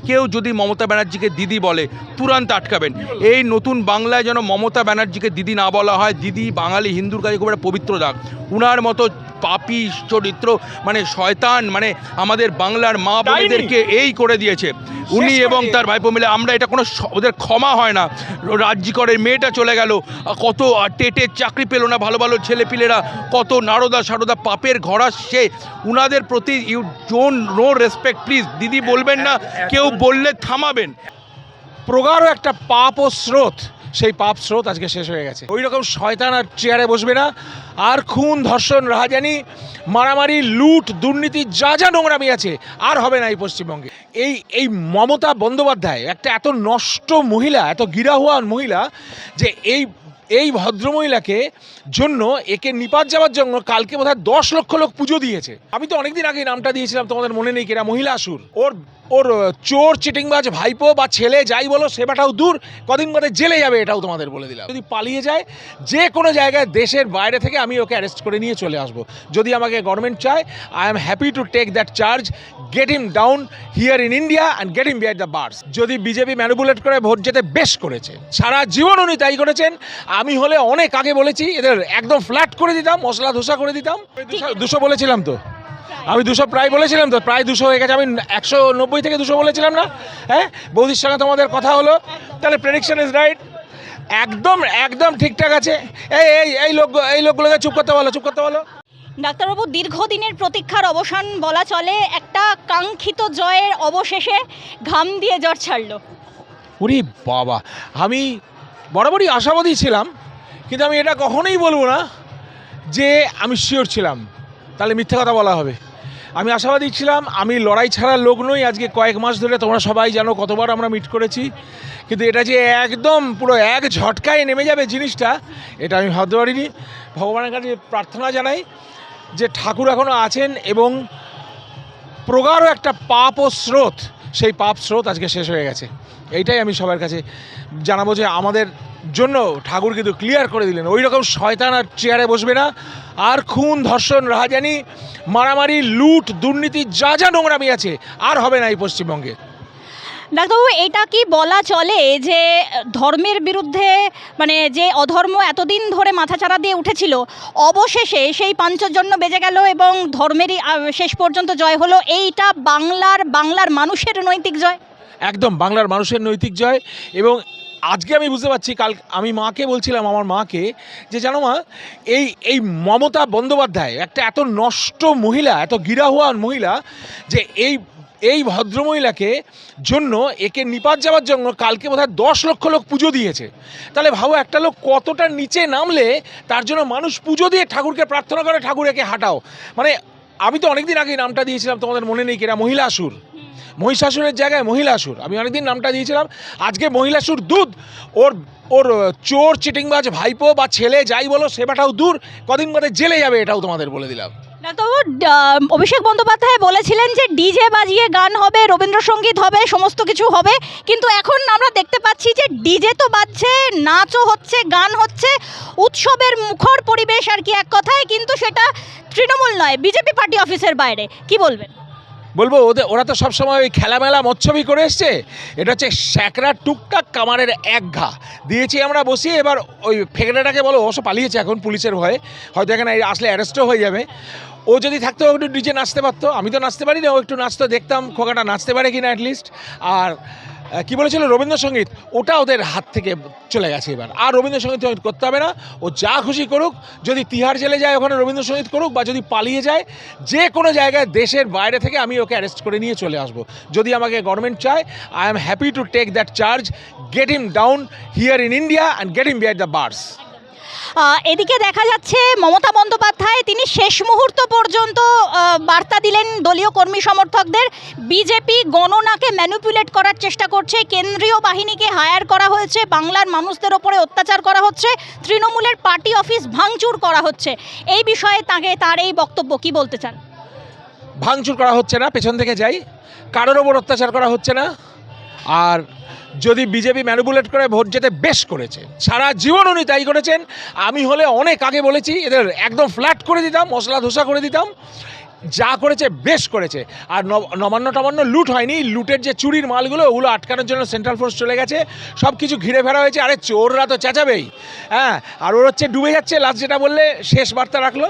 কেউ যদি মমতা ব্যানার্জিকে দিদি বলে তুরন্ত আটকাবেন। এই নতুন বাংলায় যেন মমতা ব্যানার্জিকে দিদি না বলা হয়। দিদি বাঙালি হিন্দুর কাছে খুব একটা পবিত্র দাগ। উনার মতো পাপী চরিত্র মানে শয়তান মানে আমাদের বাংলার মা বোনেদেরকে এই করে দিয়েছে উনি এবং তার ভাইপো মিলে। আমরা এটা কোনো ওদের ক্ষমা হয় না। রাজ্যিকরের মেয়েটা চলে গেল, কত টেটের চাকরি পেল না, ভালো ভালো ছেলেপিলেরা কত নারদা সারদা পাপের ঘরা সে। উনাদের প্রতি you don't know respect. Please দিদি বলবেন না, কেউ বললে থামাবেন। প্রগাঢ় একটা পাপ ও স্রোত, সেই পাপ স্রোত আজকে শেষ হয়ে গেছে। ওই রকম শয়তান আর চেয়ারে বসবে না। আর খুন, ধর্ষণ, রাহাজানি, মারামারি, লুট, দুর্নীতি যা যা নোংরামি আছে আর হবে না এই পশ্চিমবঙ্গে। এই মমতা বন্দ্যোপাধ্যায় একটা এত নষ্ট মহিলা, এত গিরাহুয়ান মহিলা যে এই ভদ্রমহিলাকে জন্য একে নিপাত যাওয়ার জন্য কালকে বোধহয় 10 লক্ষ লোক পুজো দিয়েছে। আমি তো অনেকদিন আগে নামটা দিয়েছিলাম, তোমাদের মনে নেই কিনা, মহিষাসুর। ওর চোর চিটিংবাজ ভাইপো বা ছেলে যাই বলো সেবাটাও দূর, কদিন বাদে জেলে যাবে এটাও তোমাদের বলে দিলাম। যদি পালিয়ে যায় যে কোনো জায়গায় দেশের বাইরে থেকে আমি ওকে অ্যারেস্ট করে নিয়ে চলে আসবো। যদি আমাকে গভর্নমেন্ট চায়, I am happy to take that charge, get him down here in India and get him behind the bars. যদি বিজেপি ম্যানিপুলেট করে ভোট যেতে বেশ করেছে, সারা জীবন উনি তাই করেছেন। আমি হলে অনেক আগে বলেছি এদের একদম ফ্ল্যাট করে দিতাম, মশলা ধোসা করে দিতাম। 200 বলেছিলাম তো, আমি 200 প্রায় বলেছিলাম তো, প্রায় 200 হয়ে গেছে। আমি 190 থেকে 200 বলেছিলাম না? হ্যাঁ, বৌদির সঙ্গে তোমাদের কথা হলো, তাহলে প্রেডিকশন ইজ রাইট। একদম একদম ঠিকঠাক আছে। এই লোকগুলোকে চুপ করতে বলো। ডাক্তারবাবু, দীর্ঘদিনের প্রতীক্ষার অবসান বলা চলে। একটা কাঙ্ক্ষিত জয়ের অবশেষে ঘাম দিয়ে জ্বর ছাড়লো। ওরে বাবা, আমি বরাবরই আশাবাদী ছিলাম, কিন্তু আমি এটা কখনোই বলবো না যে আমি শিওর ছিলাম, তাহলে মিথ্যে কথা বলা হবে। আমি আশাবাদী ছিলাম। আমি লড়াই ছাড়ার লোক নই। আজকে কয়েক মাস ধরে তোমরা সবাই জানো কতবার আমরা মিট করেছি, কিন্তু এটা যে একদম পুরো এক ঝটকায় নেমে যাবে জিনিসটা, এটা আমি ভাবতে পারিনি। ভগবানের কাছে প্রার্থনা জানাই যে ঠাকুর এখনও আছেন এবং প্রগাঢ় একটা পাপ ও স্রোত, সেই পাপ স্রোত আজকে শেষ হয়ে গেছে। এইটাই আমি সবার কাছে জানাবো যে আমাদের জন্য ঠাকুর কিন্তু ক্লিয়ার করে দিলেন। ওই রকম শয়তান আর চেয়ারে বসবে না। আর খুন, ধর্ষণ, রাহাজানি, মারামারি, লুট, দুর্নীতি যা যা নোংরামি আছে আর হবে না এই পশ্চিমবঙ্গে। ডাক্তারবাবু, এটা কি বলা চলে যে ধর্মের বিরুদ্ধে মানে যে অধর্ম এতদিন ধরে মাথাচাড়া দিয়ে উঠেছিল, অবশেষে সেই পাঞ্চজন্য বেজে গেল এবং ধর্মেরই শেষ পর্যন্ত জয় হলো? এইটা বাংলার মানুষের নৈতিক জয়? একদম বাংলার মানুষের নৈতিক জয়। এবং আজকে আমি বুঝতে পারছি, কাল আমি মাকে বলছিলাম, আমার মাকে, যে জানো মা, এই মমতা বন্দ্যোপাধ্যায় একটা এত নষ্ট মহিলা, এত গিরাহুয়ান মহিলা যে এই ভদ্রমহিলাকে জন্য একে নিপাত যাওয়ার জন্য কালকে বোধহয় 10 লক্ষ লোক পুজো দিয়েছে। তাহলে ভাবো একটা লোক কতটা নিচে নামলে তার জন্য মানুষ পুজো দিয়ে ঠাকুরকে প্রার্থনা করে, ঠাকুর একে হাঁটাও। মানে আমি তো অনেকদিন আগে নামটা দিয়েছিলাম, তোমাদের মনে নেই কিনা, মহিষাসুর। মহিষাসুরের জায়গায় মহিষাসুর আমি অনেকদিন নামটা দিয়েছিলাম। আজকে মহিষাসুর দুধ, ওর চোর চিটিংবাজ ভাইপো বা ছেলে যাই বলো সেবাটাও দূর, কদিন বাদে জেলে যাবে এটাও তোমাদের বলে দিলাম। ডাক্তারবাবু, অভিষেক বন্দ্যোপাধ্যায় বলেছিলেন যে ডিজে বাজিয়ে গান হবে, রবীন্দ্রসঙ্গীত হবে, সমস্ত কিছু হবে, কিন্তু এখন আমরা দেখতে পাচ্ছি যে ডিজে তো বাজছে, নাচও হচ্ছে, গান হচ্ছে, উৎসবের মুখর পরিবেশ আর কি এক কথায়, কিন্তু সেটা তৃণমূল নয়, বিজেপি পার্টি অফিসের বাইরে। কি বলবেন? বলবো ওরা তো সবসময় ওই খেলামেলা মৎসবই করে এসছে। এটা হচ্ছে স্যাকরা টুকটাক কামারের এক ঘা দিয়েছি আমরা বসিয়ে। এবার ওই ফেকড়াটাকে বলো, অবশ্য পালিয়েছে এখন পুলিশের ভয়ে, হয়তো এখানে আসলে অ্যারেস্টও হয়ে যাবে। ও যদি থাকতো একটু ডিজে নাচতে পারতো, আমি তো নাচতে পারি না, ও একটু নাচতো, দেখতাম খোকাটা নাচতে পারে কিনা অ্যাটলিস্ট। আর কি বলেছিল রবীন্দ্রসঙ্গীত, ওটা ওদের হাত থেকে চলে গেছে এবার। আর রবীন্দ্রসঙ্গীত করতে হবে না, ও যা খুশি করুক। যদি তিহার জেলে যায় ওখানে রবীন্দ্রসঙ্গীত করুক, বা যদি পালিয়ে যায় যে কোনো জায়গায় দেশের বাইরে থেকে আমি ওকে অ্যারেস্ট করে নিয়ে চলে আসবো। যদি আমাকে গভর্নমেন্ট চায়, I am happy to take that charge, get him down here in India and get him behind the bars. এদিকে দেখা যাচ্ছে মমতা বন্দ্যোপাধ্যায় তিনি শেষ মুহূর্ত পর্যন্ত বার্তা দিলেন দলীয় কর্মী সমর্থকদের। বিজেপি গণনাকে ম্যানিপুলেট করার চেষ্টা করছে, কেন্দ্রীয় বাহিনীকে হায়ার করা হয়েছে, বাংলার মানুষদের ওপরে অত্যাচার করা হচ্ছে, তৃণমূলের পার্টি অফিস ভাঙচুর করা হচ্ছে। এই বিষয়ে তার এই বক্তব্য, কি বলতে চান? ভাঙচুর করা হচ্ছে না, পেছন থেকে যাই, কারোর ওপর অত্যাচার করা হচ্ছে না। আর যদি বিজেপি ম্যানিপুলেট করে ভোট যেতে বেশ করেছে, সারা জীবন উনি তাই করেছেন। আমি হলে অনেক আগে বলেছি এদের একদম ফ্ল্যাট করে দিতাম, মশলা ধোসা করে দিতাম। যা করেছে বেশ করেছে। আর নবান্ন টবান্ন লুট হয়নি, লুটের যে চুরির মালগুলো ওগুলো আটকানোর জন্য সেন্ট্রাল ফোর্স চলে গেছে, সব কিছু ঘিরে ফেরা হয়েছে। আরে চোররা তো চেঁচাবেই, হ্যাঁ। আর ওর হচ্ছে ডুবে যাচ্ছে, লাস্ট যেটা বললে শেষ বার্তা রাখলো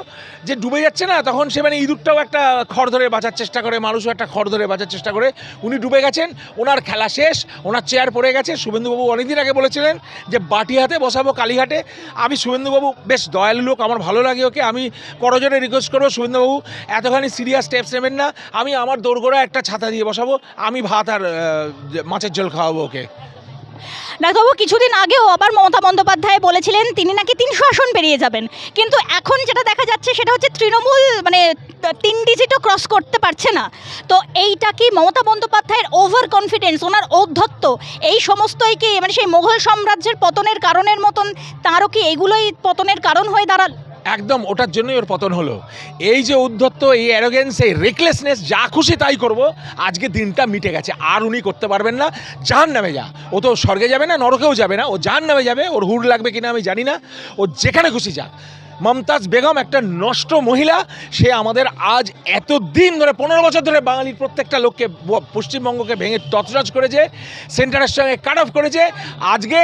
যে ডুবে যাচ্ছে না, তখন সে মানে ইঁদুরটাও একটা খড় ধরে বাঁচার চেষ্টা করে, মানুষও একটা খড় ধরে বাঁচার চেষ্টা করে। উনি ডুবে গেছেন, ওনার খেলা শেষ, ওনার চেয়ার পড়ে গেছে। শুভেন্দুবাবু অনেকদিন আগে বলেছিলেন যে বাটি হাতে বসাবো কালীঘাটে। আমি শুভেন্দুবাবু বেশ দয়ালু লোক, আমার ভালো লাগে ওকে। আমি করজোরে রিকোয়েস্ট করবো, শুভেন্দুবাবু এতখানি সিরিয়াস স্টেপস নেবেন না। আমি আমার দোরগোড়া একটা ছাতা দিয়ে বসাবো, আমি ভাত আর মাছের ঝোল খাওয়াবো ওকে। ডাক্তারবাবু, কিছুদিন আগেও আবার মমতা বন্দ্যোপাধ্যায় বলেছিলেন তিনি নাকি 300 আসন পেরিয়ে যাবেন, কিন্তু এখন যেটা দেখা যাচ্ছে সেটা হচ্ছে তৃণমূল মানে 3 ডিজিটও ক্রস করতে পারছে না। তো এইটা কি মমতা বন্দ্যোপাধ্যায়ের ওভার কনফিডেন্স, ওনার ঔদ্ধত্য, এই সমস্তই কি মানে সেই মোগল সাম্রাজ্যের পতনের কারণের মতন তারও কি এগুলোই পতনের কারণ হয়ে দাঁড়াল? একদম ওটার জন্যই ওর পতন হলো। এই যে উদ্ধত্ত, এই অ্যারোগেন্স, এই রেকলেসনেস, যা খুশি তাই করব, আজকে দিনটা মিটে গেছে। আর উনি করতে পারবেন না। জাহান্নামে যা, ও তো স্বর্গে যাবে না, নরকেও যাবে না, ও জাহান্নামে যাবে। ওর হুড় লাগবে কিনা আমি জানি না, ও যেখানে খুশি যাক। মমতাজ বেগম একটা নষ্ট মহিলা, সে আমাদের আজ এত দিন ধরে 15 বছর ধরে বাঙালির প্রত্যেকটা লোককে, পশ্চিমবঙ্গকে ভেঙে তছনছ করেছে, সেন্টারের সঙ্গে কাট অফ করেছে। আজকে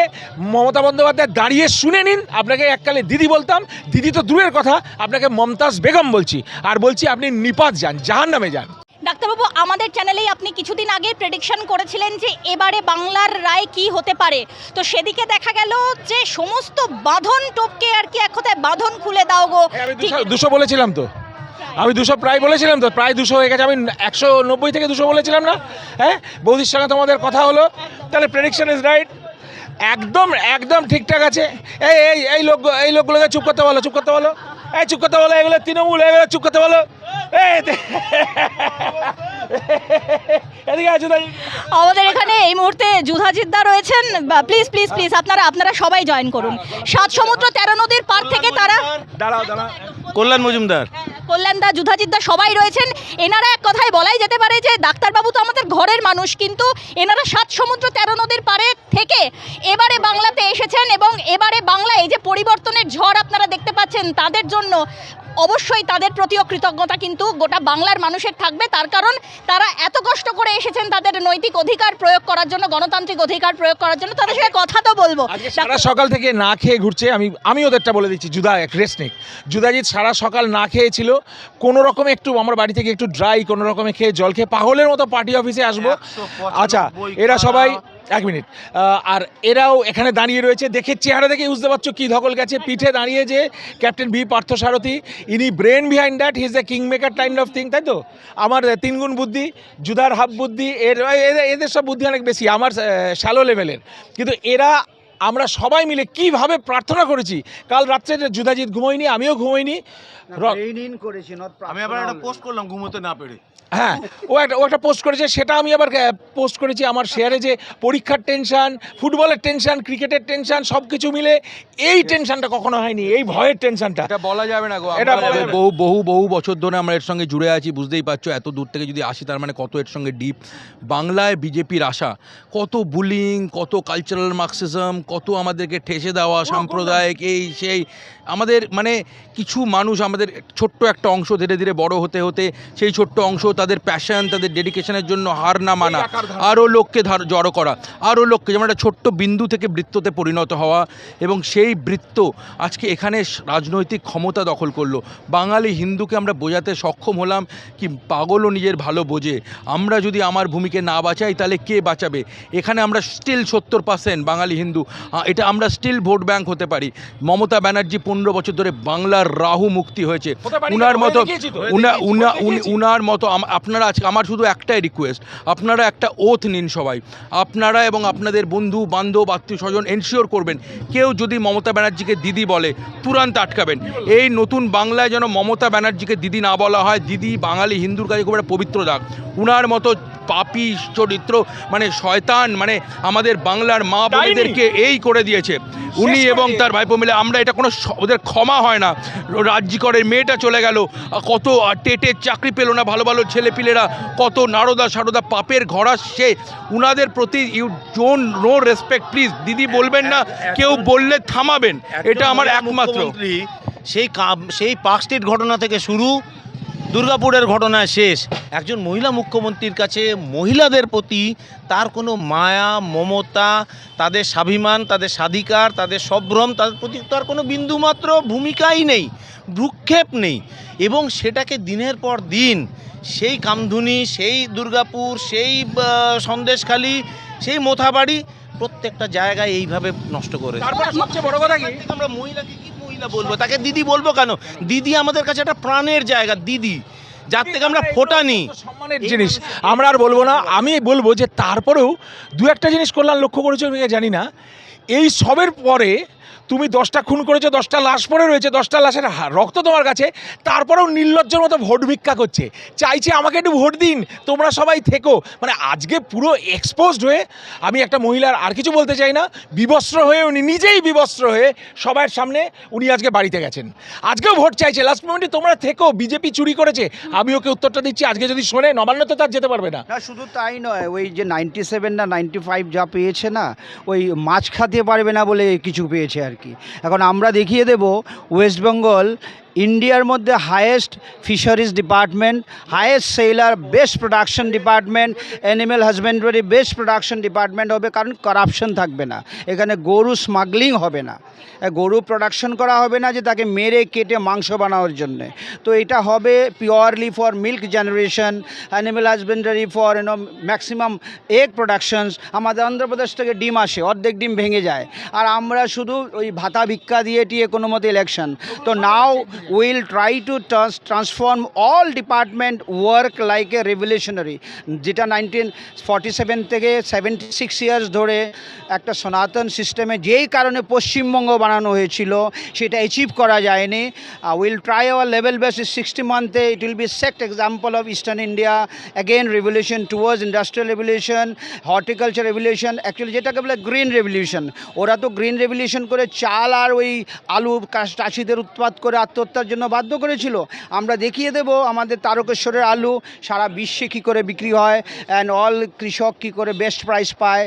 মমতা বন্দ্যোপাধ্যায় দাঁড়িয়ে শুনে নিন, আপনাকে এককালে দিদি বলতাম, দিদি তো দূরের কথা, আপনাকে মমতাজ বেগম বলছি। আর বলছি আপনি নিপাত যান, জাহান্নামে যান। ডাক্তারবাবু, আমাদের চ্যানেলেই আপনি কিছুদিন আগে প্রেডিকশন করেছিলেন যে এবারে বাংলার রায় কি হতে পারে। তো সেদিকে দেখা গেল যে সমস্ত বাঁধন টপকে আর কি এক কথায় বাঁধন খুলে দাও গো। আমি 200 বলেছিলাম তো, আমি 200 প্রায় বলেছিলাম তো, প্রায় 200 হয়ে গেছে। আমি 190 থেকে 200 বলেছিলাম না? হ্যাঁ, বৌদির সঙ্গে তোমাদের কথা হলো, তাহলে প্রেডিকশন ইজ রাইট। একদম একদম ঠিকঠাক আছে। এই লোকগুলোকে চুপ করতে বলো, চুপ করতে বলো, এই চুপ করতে বলো, এগুলো তৃণমূল, এগুলো চুপ করতে বলো। এদিকে আছে আমাদের এখানে এই মুহূর্তে যুধাজিৎদা রয়েছেন, প্লিজ প্লিজ প্লিজ আপনারা সবাই জয়েন করুন। 7 সমুদ্র 13 নদীর পার থেকে তারা, দাঁড়াও কল্যাণ মজুমদার, কল্যাণদা, যুধাজিৎদা সবাই রয়েছেন। এনারা এক কথায় বলাই যেতে পারে যে ডাক্তারবাবু তো আমাদের ঘরের মানুষ, কিন্তু এনারা 7 সমুদ্র 13 নদীর পারে থেকে এবারে বাংলাতে এসেছেন, এবং এবারে বাংলায় এই যে পরিবর্তনের ঝড় আপনারা দেখতে পাচ্ছেন, তাদের জন্য অবশ্যই তাদের প্রতিও কৃতজ্ঞতা কিন্তু গোটা বাংলার মানুষের থাকবে। তার কারণ তারা এত কষ্ট করে এসেছেন তাদের নৈতিক অধিকার প্রয়োগ করার জন্য, গণতান্ত্রিক অধিকার প্রয়োগ করার জন্য। তাদের সঙ্গে কথা তো বলবো। সারা সকাল থেকে না খেয়ে ঘুরছে। আমি ওদেরটা বলে দিচ্ছি, রেস্টনিক যুধাজিৎ সারা সকাল না খেয়েছিল, কোনো রকমে একটু আমার বাড়ি থেকে একটু ড্রাই কোনো রকমে খেয়ে জল খেয়ে পাগলের মতো পার্টি অফিসে আসবো। আচ্ছা, এরা সবাই 1 মিনিট, আর এরাও এখানে দাঁড়িয়ে রয়েছে। দেখে চেহারা দেখে বুঝতে পারছো কি ধকল গেছে। পিঠে দাঁড়িয়ে যে ক্যাপ্টেন বি পার্থসারথী, ইনি brain behind that, he is a king maker kind of thing, তাই তো? আমার 3 গুণ বুদ্ধি, যুধার হাফ বুদ্ধি, এদের সব বুদ্ধি অনেক বেশি, আমার শ্যালো লেভেলের। কিন্তু এরা, আমরা সবাই মিলে কিভাবে প্রার্থনা করেছি। কাল রাত্রে যুধাজিৎ ঘুমোয়নি, আমিও ঘুমোইনি। আমি আবার একটা পোস্ট করলাম ঘুমোতে না পেরে। হ্যাঁ, ও একটা পোস্ট করেছে, সেটা আমি আবার পোস্ট করেছি আমার শেয়ারে, যে পরীক্ষার টেনশন, ফুটবলের টেনশন, ক্রিকেটের টেনশন, সব কিছু মিলে এই টেনশনটা কখনো হয়নি, এই ভয়ের টেনশনটা। এটা বলা যাবে না গো। এটা বহু বছর ধরে আমরা এর সঙ্গে জুড়ে আছি, বুঝতেই পারছো। এত দূর থেকে যদি আসি, তার মানে কত এর সঙ্গে ডিপ। বাংলায় বিজেপির আশা, কত বুলিং, কত কালচারাল মার্কসিজম, কত আমাদেরকে ঠেসে দেওয়া, সাম্প্রদায়িক এই সেই। আমাদের মানে কিছু মানুষ, আমাদের ছোট্ট একটা অংশ ধীরে ধীরে বড় হতে হতে সেই ছোট্ট অংশ তাদের প্যাশন, তাদের ডেডিকেশনের জন্য হার না মানা, আরও লোককে জড়ো করা, আরও লোককে, যেমন একটা ছোট্ট বিন্দু থেকে বৃত্ততে পরিণত হওয়া, এবং সেই বৃত্ত আজকে এখানে রাজনৈতিক ক্ষমতা দখল করলো। বাঙালি হিন্দুকে আমরা বোঝাতে সক্ষম হলাম কি পাগলও নিজের ভালো বোঝে। আমরা যদি আমার ভূমিকে না বাঁচাই, তাহলে কে বাঁচাবে? এখানে আমরা স্টিল 70% বাঙালি হিন্দু, এটা আমরা স্টিল ভোট ব্যাংক হতে পারি। মমতা ব্যানার্জি 15 বছর ধরে বাংলার রাহু মুক্তি হয়েছে। উনার মতো আপনারা আজকে, আমার শুধু একটাই রিকোয়েস্ট, আপনারা একটা ওথ নিন সবাই, আপনারা এবং আপনাদের বন্ধু বান্ধব আত্মীয় স্বজন এনশিওর করবেন, কেউ যদি মমতা ব্যানার্জিকে দিদি বলে তুরন্ত আটকাবেন। এই নতুন বাংলায় যেন মমতা ব্যানার্জিকে দিদি না বলা হয়। দিদি বাঙালি হিন্দুর কাছে খুব একটা পবিত্র দাগ। উনার মতো পাপী চরিত্র, মানে শয়তান, মানে আমাদের বাংলার মা বোনেদেরকে এই করে দিয়েছে উনি এবং তার ভাইপো মিলে। আমরা এটা কোনো ওদের ক্ষমা হয় না। রাজ্যিকরের মেয়েটা চলে গেল, কত টেটের চাকরি পেল না, ভালো ভালো ছেলেপিলেরা, কত নারদা সারদা পাপের ঘরা সে। উনাদের প্রতি you don't know respect. Please দিদি বলবেন না, কেউ বললে থামাবেন, এটা আমার একমাত্র। সেই পার্ক স্ট্রিট ঘটনা থেকে শুরু, দুর্গাপুরের ঘটনা শেষ। একজন মহিলা মুখ্যমন্ত্রীর কাছে মহিলাদের প্রতি তার কোনো মায়া, মমতা, তাদের স্বাভিমান, তাদের স্বাধিকার, তাদের সম্ভ্রম, তাদের প্রতি তার কোনো বিন্দুমাত্র ভূমিকাই নেই, ভ্রুক্ষেপ নেই। এবং সেটাকে দিনের পর দিন সেই কামধুনি, সেই দুর্গাপুর, সেই সন্দেশখালি, সেই মোথাবাড়ি, প্রত্যেকটা জায়গায় এইভাবে নষ্ট করে। তারপরে সবচেয়ে বড় কথা কি, আমরা মহিলাকে কি মহিলা বলবো, তাকে দিদি বলবো কেন? দিদি আমাদের কাছে একটা প্রাণের জায়গা, দিদি যার থেকে আমরা ফোটা নিই। সম্মানের জিনিস আমরা আর বলবো না। আমি বলবো যে তারপরেও দু একটা জিনিস কল্যাণ লক্ষ্য করেছো জানি না, এই সবের পরে তুমি 10টা খুন করেছো, 10টা লাশ পড়ে রয়েছে, 10টা লাশের রক্ত তোমার কাছে, তারপরেও নির্লজ্জের মতো ভোট ভিক্ষা করছে, চাইছে আমাকে একটু ভোট দিন, তোমরা সবাই থেকো। মানে আজকে পুরো এক্সপোজড হয়ে, আমি একটা মহিলার আর কিছু বলতে চাই না, বিবস্ত্র হয়ে, উনি নিজেই বিবস্ত্র হয়ে সবার সামনে উনি আজকে বাড়িতে গেছেন, আজকেও ভোট চাইছে। লাস্ট মোমেন্টে তোমরা থেকো, বিজেপি চুরি করেছে। আমি ওকে উত্তরটা দিচ্ছি, আজকে যদি শোনে নবান্ন তো তার যেতে পারবে না। না শুধু তাই নয়, ওই যে 97 না 95 যা পেয়েছে না, ওই মাছ খাতে পারবে না বলে কিছু পেয়েছে আর কি। এখন আমরা দেখিয়ে দেব ওয়েস্ট বেঙ্গল ইন্ডিয়ার মধ্যে highest fisheries department, highest seller, best production department, animal husbandry best production department হবে, কারণ করাপশন থাকবে না এখানে, গরু স্মাগলিং হবে না, গরু প্রোডাকশন করা হবে না যে তাকে মেরে কেটে মাংস বানানোর জন্যে। তো এটা হবে purely for milk generation, animal husbandry for maximum egg productions. আমাদের অন্ধ্রপ্রদেশ থেকে ডিম আসে, অর্ধেক ডিম ভেঙে যায়, আর আমরা শুধু ওই ভাতা ভিক্ষা দিয়ে টিয়ে কোনো মতো ইলেকশন। তো নাও we'll try to transform all department work like a revolutionary, যেটা 1947 থেকে 76 ইয়ার্স ধরে একটা সনাতন সিস্টেমে যেই কারণে পশ্চিমবঙ্গ বানানো হয়েছিল সেটা অ্যাচিভ করা যায়নি। We'll try our level best. 60 months it will be set example of Eastern India, again revolution towards industrial revolution, horticulture revolution, actually যেটাকে বলে গ্রিন রেভলিউশন। ওরা তো গ্রিন রেভলিউশন করে চাল আর ওই আলু চাষিদের উৎপাদ করে আত্মহত্যার জন্য বাধ্য করেছিল। আমরা দেখিয়ে দেব আমাদের তারকেশ্বরের আলু সারা বিশ্বে কী করে বিক্রি হয়, অ্যান্ড অল কৃষক কী করে বেস্ট প্রাইস পায়,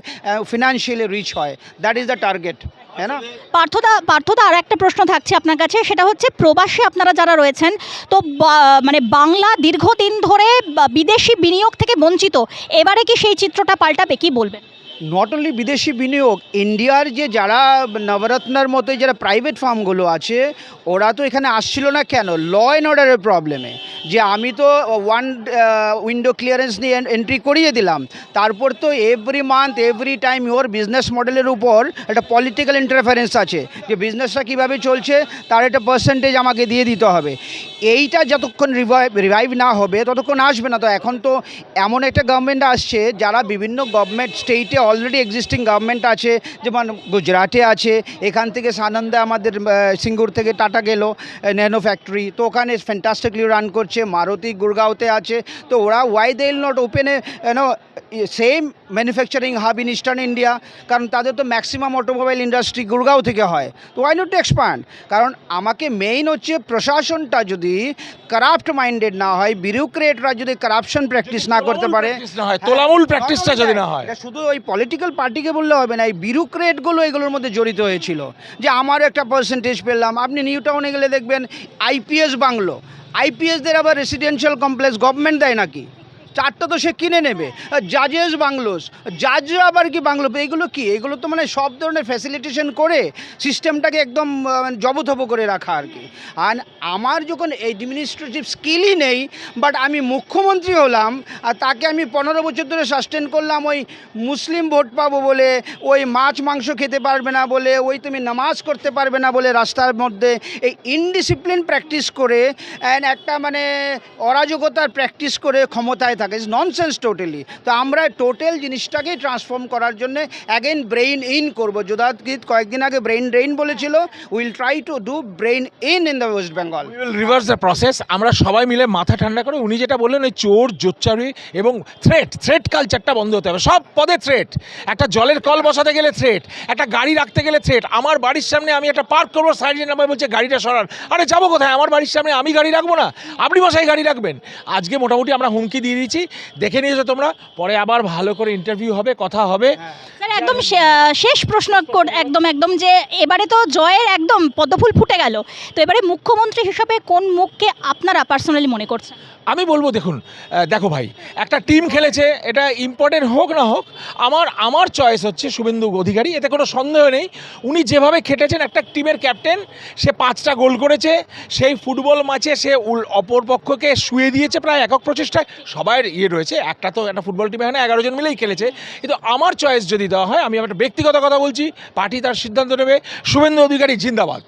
ফিনান্সিয়ালি রিচ হয়। দ্যাট ইজ দ্য টার্গেট, হ্যাঁ না? পার্থদা আর একটা প্রশ্ন থাকছে আপনার কাছে, সেটা হচ্ছে প্রবাসী আপনারা যারা রয়েছেন, তো মানে বাংলা দীর্ঘদিন ধরে বিদেশি বিনিয়োগ থেকে বঞ্চিত, এবারে কি সেই চিত্রটা পাল্টাবে, কি বলবেন? নট অনলি বিদেশি বিনিয়োগ, ইন্ডিয়ার যে যারা নবরত্নার মতো যারা প্রাইভেট ফার্মগুলো আছে ওরা তো এখানে আসছিল না কেন? ল অ্যান্ড অর্ডারের প্রবলেমে, যে আমি তো ওয়ান উইন্ডো ক্লিয়ারেন্স নিয়ে এন্ট্রি করিয়ে দিলাম, তারপর তো এভরি মান্থ এভরি টাইম ওর বিজনেস মডেলের উপর একটা পলিটিক্যাল ইন্টারফারেন্স আছে, যে বিজনেসটা কীভাবে চলছে তার একটা পার্সেন্টেজ আমাকে দিয়ে দিতে হবে। এইটা যতক্ষণ রিভাইভ না হবে ততক্ষণ আসবে না। তো এখন তো এমন একটা গভর্নমেন্ট আসছে যারা বিভিন্ন গভর্নমেন্ট স্টেটে অলরেডি এক্সিস্টিং গভর্নমেন্ট আছে, যেমন গুজরাটে আছে, এখান থেকে সানন্দা আমাদের সিঙ্গুর থেকে টাটা গেল ন্যানো ফ্যাক্টরি, তো ওখানে ফ্যান্টাস্টিকলি রান করছে। মারুতি গুরগাঁওতে আছে, তো ওরা why they will not open same manufacturing hub in eastern India, কারণ তাদের তো ম্যাক্সিমাম অটোমোবাইল ইন্ডাস্ট্রি গুরগাঁও থেকে হয়। তো ওয়াই নট টু এক্সপ্যান্ড? কারণ আমাকে মেইন হচ্ছে প্রশাসনটা যদি কারাপ্ট মাইন্ডেড না হয়, বিউরোক্রেটরা যদি কারাপশন প্র্যাকটিস না করতে পারে, তোলামূল প্র্যাকটিসটা যদি না হয়, এটা শুধু ওই পলিটিক্যাল পার্টিকে বললে হবে না, এই বিউরোক্রেটগুলো এগুলোর মধ্যে জড়িত হয়েছিল, যে আমারও একটা পার্সেন্টেজ পেলাম। আপনি নিউ টাউনে গেলে দেখবেন আইপিএস বাংলো, আইপিএসদের আবার রেসিডেন্সিয়াল কমপ্লেক্স গভর্নমেন্ট দেয় নাকি? 4টা তো সে কিনে নেবে। জাজেস বাংলোস, জাজরা আবার কি বাংলো, এগুলো কি? এগুলো তো মানে সব ধরনের ফ্যাসিলিটেশন করে সিস্টেমটাকে একদম জবথব করে রাখা আর কি। আর আমার যখন অ্যাডমিনিস্ট্রেটিভ স্কিলই নেই, বাট আমি মুখ্যমন্ত্রী হলাম আর তাকে আমি 15 বছর ধরে সাস্টেন করলাম, ওই মুসলিম ভোট পাবো বলে, ওই মাছ মাংস খেতে পারবে না বলে, ওই তুমি নামাজ করতে পারবে না বলে রাস্তার মধ্যে এই ইনডিসিপ্লিন প্র্যাকটিস করে অ্যান্ড একটা মানে অরাজকতার প্র্যাকটিস করে ক্ষমতায় থাকে। Is nonsense totally. তো আমরা টোটাল জিনিসটাকে ট্রান্সফর্ম করার জন্য অ্যাগেন ব্রেইন ইন করবো। যোধাৎকৃত কয়েকদিন আগে ব্রেইন ড্রেইন বলেছিল, will try to do brain in the West Bengal. We will reverse the process. আমরা সবাই মিলে মাথা ঠান্ডা করে, উনি যেটা বললেন ওই চোর জোচ্চারি এবং থ্রেট কালচারটা বন্ধ হতে হবে। সব পদে থ্রেট, একটা জলের কল বসাতে গেলে থ্রেট, একটা গাড়ি রাখতে গেলে থ্রেট। আমার বাড়ির সামনে আমি একটা পার্ক করবো, সাইডে নামায় বলছে গাড়িটা সরান। আরে যাবো কোথায়? আমার বাড়ির সামনে আমি গাড়ি রাখবো না, আপনি মশাই গাড়ি রাখবেন। আজকে মোটামুটি আমরা হুমকি দিয়ে দিচ্ছি দিয়েছি, দেখে নিয়েছো তোমরা, পরে আবার ভালো করে ইন্টারভিউ হবে, কথা হবে। স্যার একদম শেষ প্রশ্ন একদম যে এবারে তো জয়ের একদম পদ্মফুল ফুটে গেল, তো এবারে মুখ্যমন্ত্রী হিসাবে কোন মুখকে আপনারা পার্সোনালি মনে করছেন? আমি বলবো দেখুন, দেখো ভাই, একটা টিম খেলেছে, এটা ইম্পর্টেন্ট হোক না হোক, আমার চয়েস হচ্ছে শুভেন্দু অধিকারী, এতে কোনো সন্দেহ নেই। উনি যেভাবে খেটেছেন, একটা টিমের ক্যাপ্টেন, সে 5টা গোল করেছে, সেই ফুটবল ম্যাচে সে অপর পক্ষকে শুয়ে দিয়েছে প্রায় একক প্রচেষ্টায়। সবার রয়েছে, একটা ফুটবল টিমে এখানে 11 জন মিলেই খেলেছে, কিন্তু আমার চয়েস যদি দেওয়া হয়, আমি একটা ব্যক্তিগত কথা বলছি, পার্টি তার সিদ্ধান্ত নেবে, শুভেন্দু অধিকারী জিন্দাবাদ।